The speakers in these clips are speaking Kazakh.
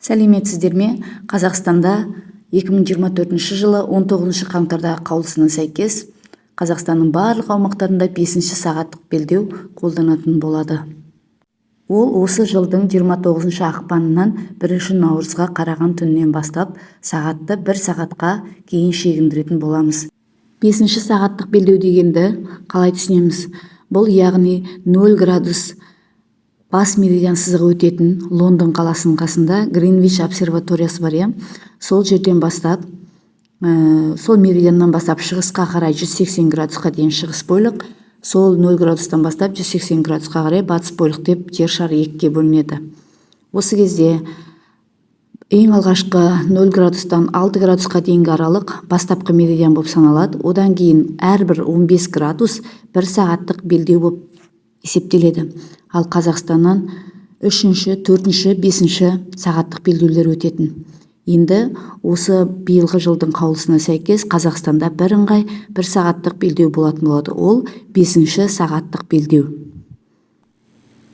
Сәлеметсіздер ме? Қазақстанда 2024 жылы 19 қаңтардағы қаулысына сәйкес Қазақстанның барлық аумақтарында 5 сағаттық белдеу қолданатын болады. Ол осы жылдың 29 ақпанынан 1 наурызға қараған түннен бастап сағатты 1 сағатқа кейін шегіндіретін боламыз. 5 сағаттық белдеу дегенді қалай түсінеміз? Бұл яғни 0 градус бас меридиан сызығы өтетін Лондон қаласының қасында Гринвич обсерваториясы бар, сол жерден бастап, сол меридианнан бастап шығысқа қарай 180 градусқа дейін шығыс бойлық, сол 0 градустан бастап 180 градусқа қарай батыс бойлық деп жер шары екіге бөлінеді. Осы кезде ең алғашқы 0 градустан 6 градусқа дейінгі аралық бастапқы меридиан болып саналады. Одан кейін әрбір 15 градус 1 сағаттық белдеу болып есептеледі. Ал Қазақстаннан 3-ші, 4-ші, 5-ші сағаттық белдеулер өтетін. Енді осы биылғы жылдың қаулысына сәйкес Қазақстанда бірыңғай 1 сағаттық белдеу болатын болады. Ол 5-ші сағаттық белдеу.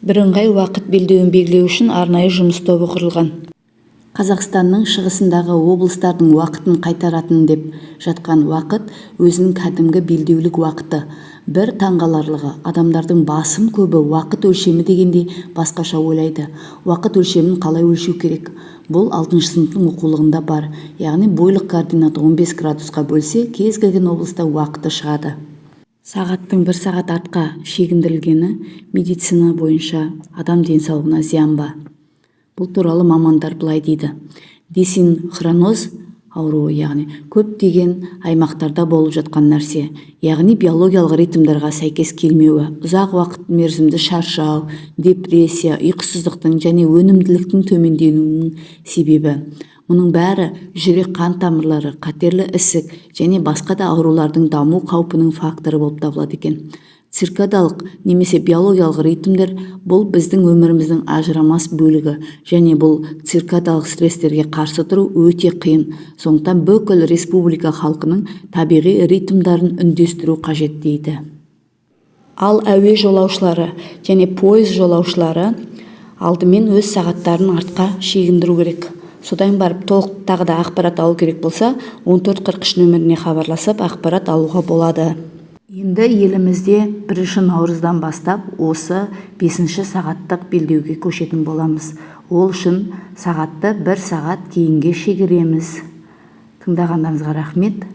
Бірыңғай уақыт белдеуін белгілеу үшін арнайы жұмыс тобы құрылған. Қазақстанның шығысындағы облыстардың уақытын қайтаратын деп жатқан уақыт өзінің кәдімгі белдеулік уақыты. Бір таңғаларлығы, адамдардың басым көбі уақыт өлшемі дегенде басқаша ойлайды. Уақыт өлшемін қалай өлшеу керек? Бұл 6-шы сыныптың оқулығында бар. Яғни бойлық координаты 15 градусқа бөлсе, кез келген облыста уақыты шығады. Сағаттың 1 сағат артқа шегіндірілгені медицина бойынша адам денсаулығына зиян ба? Бұл туралы мамандар былай дейді. Десинхроноз ауруы, яғни көптеген аймақтарда болып жатқан нәрсе, яғни биологиялық ритмдарға сәйкес келмеуі, ұзақ уақыт мерзімді шаршау, депрессия, ұйқысыздықтың және өнімділіктің төмендеуінің себебі. Мұның бәрі жүрек қан тамырлары, қатерлі ісік және басқа да аурулардың даму қаупінің факторы болып табылады екен. Циркадалық немесе биологиялық ритмдер бұл біздің өміріміздің ажырамас бөлігі, және бұл циркадалық стресстерге қарсы тұру өте қиын. Сондықтан бүкіл республика халқының табиғи ритмдарын үндестіру қажет дейді. Ал әуе жолаушылары және пойыз жолаушылары алдымен өз сағаттарын артқа шегіндіру керек. Содан барып толық тағы да ақпарат алу керек болса, 1443 нөміріне хабарласып ақпарат алуға болады. Енді елімізде 1 наурыздан бастап осы 5-ші сағаттық белдеуге көшетін боламыз. Ол үшін сағатты 1 сағат кейінге шегереміз. Тыңдағандарыңызға рахмет.